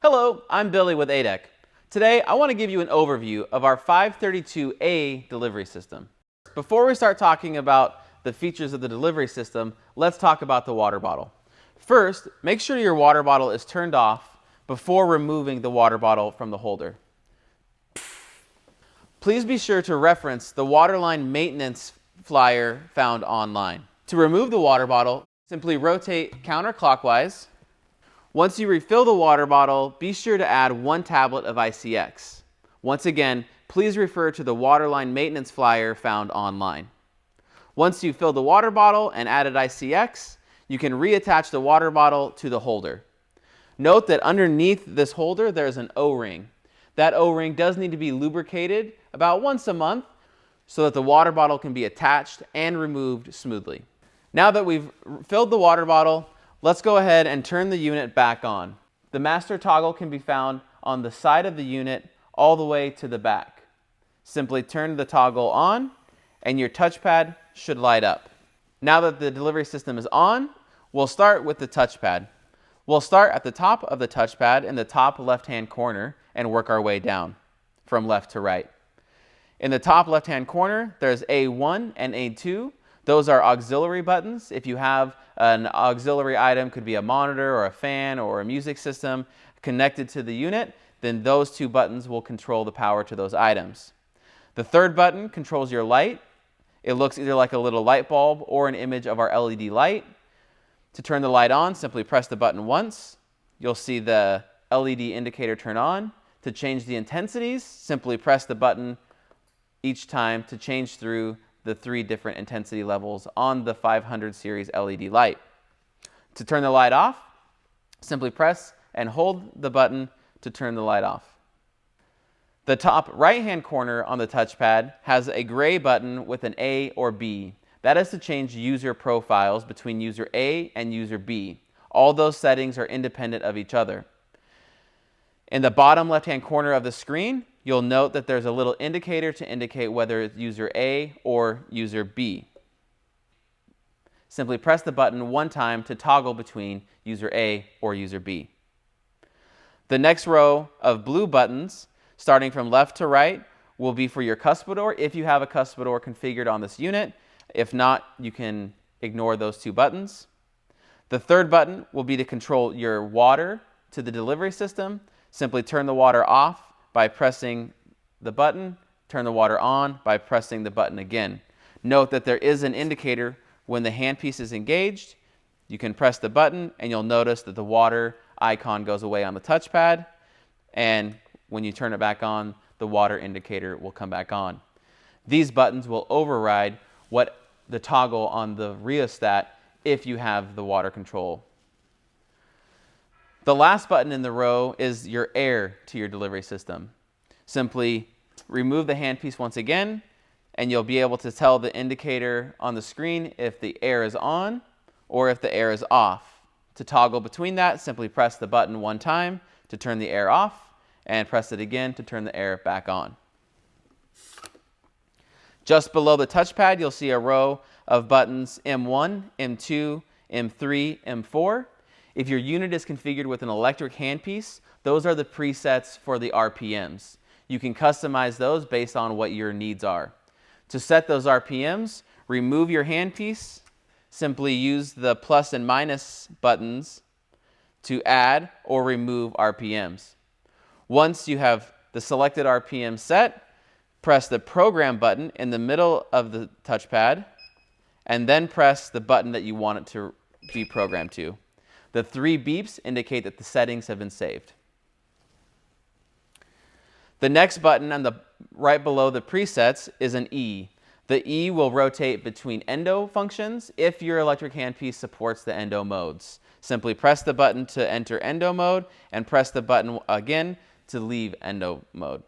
Hello, I'm Billy with A-dec. Today, I want to give you an overview of our 532A delivery system. Before we start talking about the features of the delivery system, let's talk about the water bottle. First, make sure your water bottle is turned off before removing the water bottle from the holder. Please be sure to reference the waterline maintenance flyer found online. To remove the water bottle, simply rotate counterclockwise. Once you refill the water bottle, be sure to add 1 tablet of ICX. Once again, please refer to the waterline maintenance flyer found online. Once you've filled the water bottle and added ICX, you can reattach the water bottle to the holder. Note that underneath this holder there's an O-ring. That O-ring does need to be lubricated about once a month so that the water bottle can be attached and removed smoothly. Now that we've filled the water bottle, let's go ahead and turn the unit back on. The master toggle can be found on the side of the unit all the way to the back. Simply turn the toggle on and your touchpad should light up. Now that the delivery system is on, we'll start with the touchpad. We'll start at the top of the touchpad in the top left-hand corner and work our way down from left to right. In the top left-hand corner, there's A1 and A2. Those are auxiliary buttons. If you have an auxiliary item, could be a monitor or a fan or a music system connected to the unit, then those 2 buttons will control the power to those items. The third button controls your light. It looks either like a little light bulb or an image of our LED light. To turn the light on, simply press the button once. You'll see the LED indicator turn on. To change the intensities, simply press the button each time to change through the 3 different intensity levels on the 500 series LED light. To turn the light off, simply press and hold the button to turn the light off. The top right-hand corner on the touchpad has a gray button with an A or B. That is to change user profiles between user A and user B. All those settings are independent of each other. In the bottom left-hand corner of the screen, you'll note that there's a little indicator to indicate whether it's user A or user B. Simply press the button 1 time to toggle between user A or user B. The next row of blue buttons, starting from left to right, will be for your cuspidor if you have a cuspidor configured on this unit. If not, you can ignore those 2 buttons. The third button will be to control your water to the delivery system. Simply turn the water off by pressing the button, turn the water on by pressing the button again. Note that there is an indicator when the handpiece is engaged. You can press the button and you'll notice that the water icon goes away on the touchpad, and when you turn it back on, the water indicator will come back on. These buttons will override the toggle on the rheostat if you have the water control. The last button in the row is your air to your delivery system. Simply remove the handpiece once again, and you'll be able to tell the indicator on the screen if the air is on or if the air is off. To toggle between that, simply press the button 1 time to turn the air off, and press it again to turn the air back on. Just below the touchpad, you'll see a row of buttons M1, M2, M3, M4. If your unit is configured with an electric handpiece, those are the presets for the RPMs. You can customize those based on what your needs are. To set those RPMs, remove your handpiece. Simply use the plus and minus buttons to add or remove RPMs. Once you have the selected RPM set, press the program button in the middle of the touchpad and then press the button that you want it to be programmed to. The 3 beeps indicate that the settings have been saved. The next button on the right below the presets is an E. The E will rotate between endo functions if your electric handpiece supports the endo modes. Simply press the button to enter endo mode and press the button again to leave endo mode.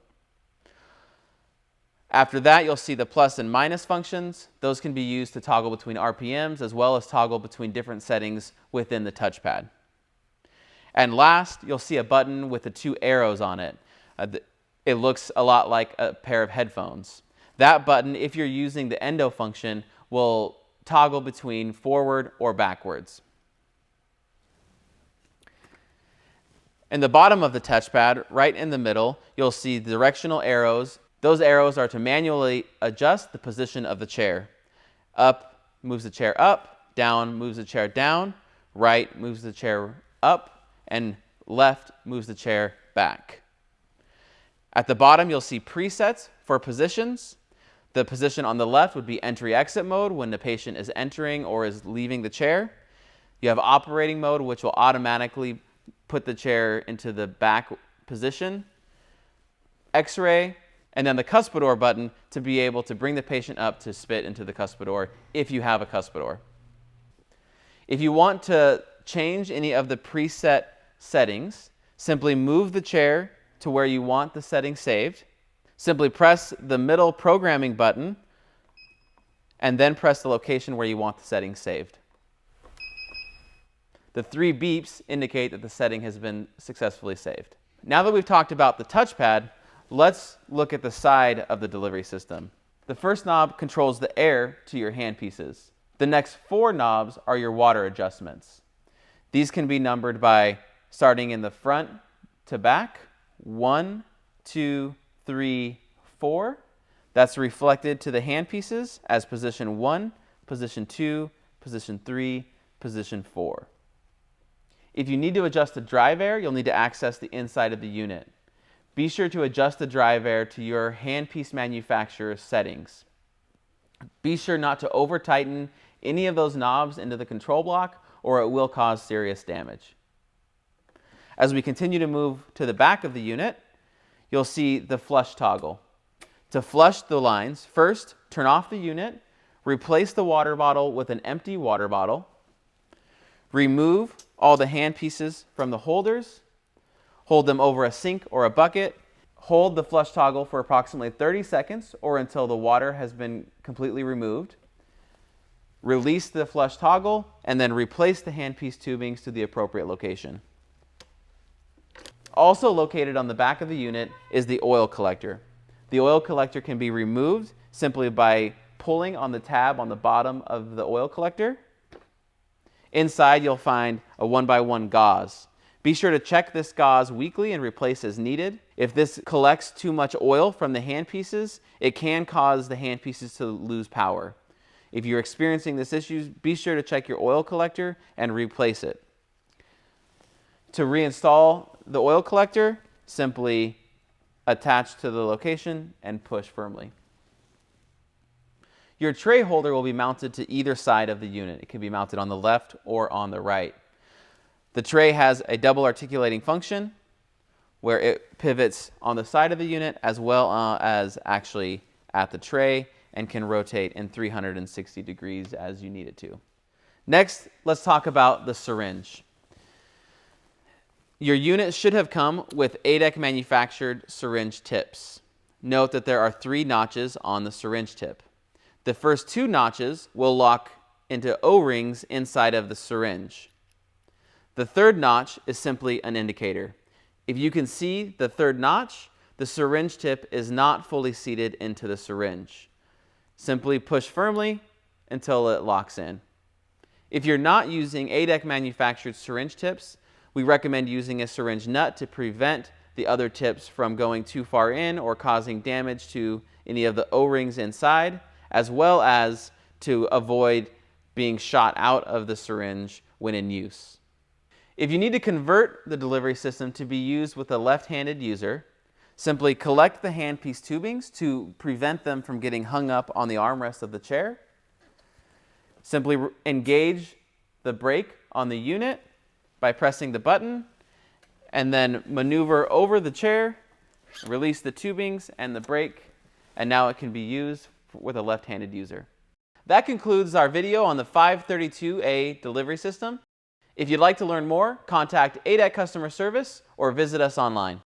After that, you'll see the plus and minus functions. Those can be used to toggle between RPMs as well as toggle between different settings within the touchpad. And last, you'll see a button with the 2 arrows on it. It looks a lot like a pair of headphones. That button, if you're using the endo function, will toggle between forward or backwards. In the bottom of the touchpad, right in the middle, you'll see directional arrows. Those arrows are to manually adjust the position of the chair. Up moves the chair up, down moves the chair down, right moves the chair up, and left moves the chair back. At the bottom, you'll see presets for positions. The position on the left would be entry-exit mode when the patient is entering or is leaving the chair. You have operating mode, which will automatically put the chair into the back position, X-ray, and then the cuspidor button to be able to bring the patient up to spit into the cuspidor if you have a cuspidor. If you want to change any of the preset settings, simply move the chair to where you want the setting saved. Simply press the middle programming button and then press the location where you want the setting saved. The 3 beeps indicate that the setting has been successfully saved. Now that we've talked about the touchpad, let's look at the side of the delivery system. The first knob controls the air to your handpieces. The next 4 knobs are your water adjustments. These can be numbered by starting in the front to back, 1, 2, 3, 4. That's reflected to the handpieces as position 1, position 2, position 3, position 4. If you need to adjust the drive air, you'll need to access the inside of the unit. Be sure to adjust the drive air to your handpiece manufacturer's settings. Be sure not to over-tighten any of those knobs into the control block, or it will cause serious damage. As we continue to move to the back of the unit, you'll see the flush toggle. To flush the lines, first turn off the unit, replace the water bottle with an empty water bottle, remove all the handpieces from the holders, hold them over a sink or a bucket, hold the flush toggle for approximately 30 seconds or until the water has been completely removed, release the flush toggle, and then replace the handpiece tubings to the appropriate location. Also located on the back of the unit is the oil collector. The oil collector can be removed simply by pulling on the tab on the bottom of the oil collector. Inside, you'll find a 1x1 gauze. Be sure to check this gauze weekly and replace as needed. If this collects too much oil from the handpieces, it can cause the handpieces to lose power. If you're experiencing this issue, be sure to check your oil collector and replace it. To reinstall the oil collector, simply attach to the location and push firmly. Your tray holder will be mounted to either side of the unit. It can be mounted on the left or on the right. The tray has a double articulating function where it pivots on the side of the unit as well as actually at the tray and can rotate in 360 degrees as you need it to. Next, let's talk about the syringe. Your unit should have come with A-dec manufactured syringe tips. Note that there are 3 notches on the syringe tip. The first 2 notches will lock into O-rings inside of the syringe. The third notch is simply an indicator. If you can see the third notch, the syringe tip is not fully seated into the syringe. Simply push firmly until it locks in. If you're not using A-dec manufactured syringe tips, we recommend using a syringe nut to prevent the other tips from going too far in or causing damage to any of the O-rings inside, as well as to avoid being shot out of the syringe when in use. If you need to convert the delivery system to be used with a left-handed user, simply collect the handpiece tubings to prevent them from getting hung up on the armrest of the chair. Simply engage the brake on the unit by pressing the button, and then maneuver over the chair, release the tubings and the brake, and now it can be used with a left-handed user. That concludes our video on the 532A delivery system. If you'd like to learn more, contact A-dec customer service or visit us online.